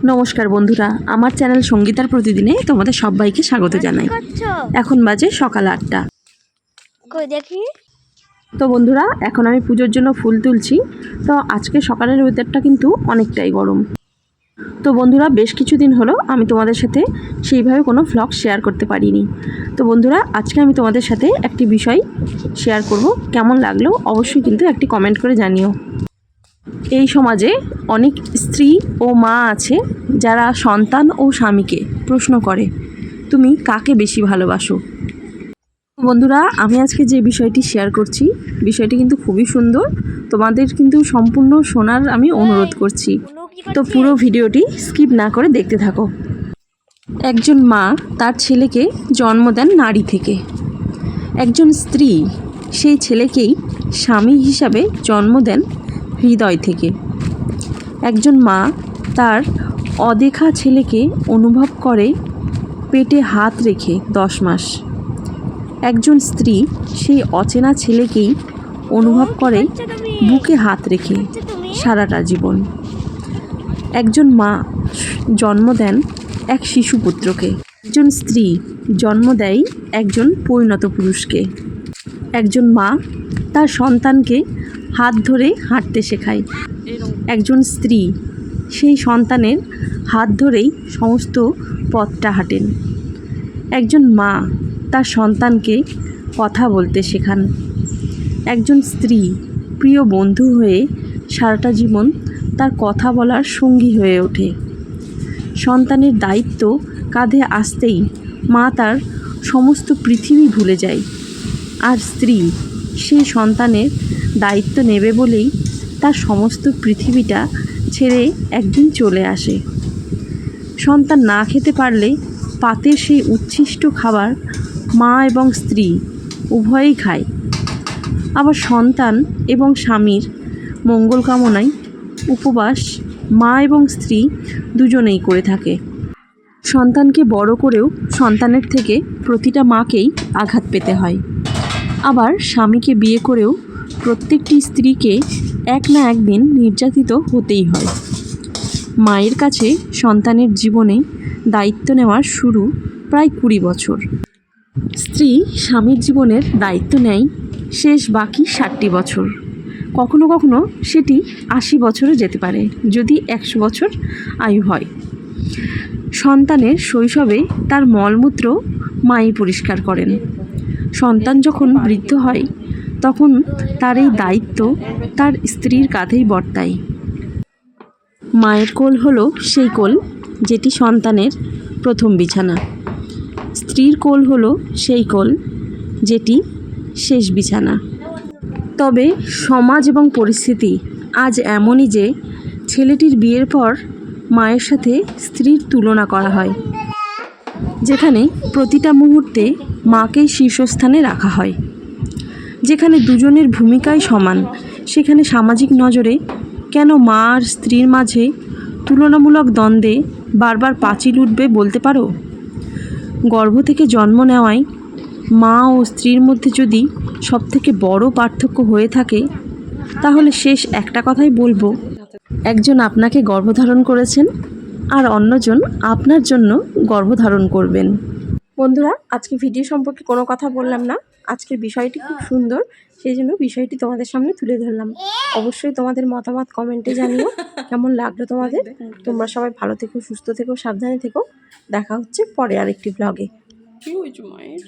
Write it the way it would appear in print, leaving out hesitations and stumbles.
নমস্কার বন্ধুরা, আমার চ্যানেল সঙ্গীতার প্রতিদিনে তোমাদের সবাইকে স্বাগত জানাই। এখন বাজে সকাল 8টা। দেখি তো বন্ধুরা, এখন আমি পুজোর জন্য ফুল তুলছি। তো আজকে সকালের ওয়েদারটা কিন্তু অনেকটাই গরম। তো বন্ধুরা, বেশ কিছুদিন হলো আমি তোমাদের সাথে সেইভাবে কোনো ভ্লগ শেয়ার করতে পারিনি। তো বন্ধুরা, আজকে আমি তোমাদের সাথে একটি বিষয় শেয়ার করব। কেমন লাগলো অবশ্যই কিন্তু একটি কমেন্ট করে জানিও। এই সমাজে অনেক স্ত্রী ও মা আছে যারা সন্তান ও স্বামীকে প্রশ্ন করে, তুমি কাকে বেশি ভালোবাসো? বন্ধুরা, আমি আজকে যে বিষয়টি শেয়ার করছি, বিষয়টি কিন্তু খুবই সুন্দর। তোমাদের কিন্তু সম্পূর্ণ শোনার আমি অনুরোধ করছি। তো পুরো ভিডিওটি স্কিপ না করে দেখতে থাকো। একজন মা তার ছেলেকে জন্ম দেন নারী থেকে। একজন স্ত্রী সেই ছেলেকেই স্বামী হিসাবে জন্ম দেন হৃদয় থেকে। একজন মা তার অদেখা ছেলেকে অনুভব করে পেটে হাত রেখে 10 মাস। একজন স্ত্রী সেই অচেনা ছেলেকেই অনুভব করে বুকে হাত রেখে সারাটা জীবন। একজন মা জন্ম দেন এক শিশুপুত্রকে। একজন স্ত্রী জন্ম দেয় একজন পরিণত পুরুষকে। একজন মা তার সন্তানকে হাত ধরে হাঁটতে শেখায়। একজন স্ত্রী সেই সন্তানের হাত ধরেই সমস্ত পথটা হাঁটেন। একজন মা তার সন্তানকে কথা বলতে শেখান। একজন স্ত্রী প্রিয় বন্ধু হয়ে সারাটা জীবন তার কথা বলার সঙ্গী হয়ে ওঠে। সন্তানের দায়িত্ব কাঁধে আসতেই মা তার সমস্ত পৃথিবী ভুলে যায়। আর স্ত্রী সেই সন্তানের দায়িত্ব নেবে বলেই তার সমস্ত পৃথিবীটা ছেড়ে একদিন চলে আসে। সন্তান না খেতে পারলে পাতের সেই উচ্ছিষ্ট খাবার মা এবং স্ত্রী উভয়েই খায়। আবার সন্তান এবং স্বামীর মঙ্গল কামনায় উপবাস মা এবং স্ত্রী দুজনেই করে থাকে। সন্তানকে বড় করেও সন্তানের থেকে প্রতিটা মাকেই আঘাত পেতে হয়। আবার স্বামীকে বিয়ে করেও প্রত্যেকটি স্ত্রীকে এক না একদিন নির্যাতিত হতেই হয়। মায়ের কাছে সন্তানের জীবনে দায়িত্ব নেওয়ার শুরু প্রায় 20 বছর। স্ত্রী স্বামীর জীবনের দায়িত্ব নেয় শেষ বাকি 60টি বছর। কখনো কখনো সেটি 80 বছরও যেতে পারে, যদি 100 বছর আয়ু হয়। সন্তানের শৈশবে তার মলমূত্র মাই পরিষ্কার করেন। সন্তান যখন বৃদ্ধ হয় তখন তার এই দায়িত্ব তার স্ত্রীর কাঁধেই বর্তায়। মায়ের কোল হলো সেই কোল যেটি সন্তানের প্রথম বিছানা। স্ত্রীর কোল হলো সেই কোল যেটি শেষ বিছানা। তবে সমাজ এবং পরিস্থিতি আজ এমনই যে ছেলেটির বিয়ের পর মায়ের সাথে স্ত্রীর তুলনা করা হয়, যেখানে প্রতিটা মুহূর্তে মাকেই শীর্ষস্থানে রাখা হয়। যেখানে দুজনের ভূমিকাই সমান, সেখানে সামাজিক নজরে কেন মা আর স্ত্রীর মাঝে তুলনামূলক দ্বন্দ্বে বারবার পাঁচিল উঠবে বলতে পারো? গর্ভ থেকে জন্ম নেওয়ায় মা ও স্ত্রীর মধ্যে যদি সবথেকে বড় পার্থক্য হয়ে থাকে, তাহলে শেষ একটা কথাই বলবো, একজন আপনাকে গর্ভধারণ করেছেন আর অন্যজন আপনার জন্য গর্ভধারণ করবেন। বন্ধুরা, আজকে ভিডিও সম্পর্কে কোনো কথা বললাম না। আজকের বিষয়টি খুব সুন্দর, সেই জন্য বিষয়টি তোমাদের সামনে তুলে ধরলাম। অবশ্যই তোমাদের মতামত কমেন্টে জানিও কেমন লাগলো তোমাদের। তোমরা সবাই ভালো থেকো, সুস্থ থেকো, সাবধানে থেকো। দেখা হচ্ছে পরে আরেকটি ব্লগে। কি হয়েছে মায়ের?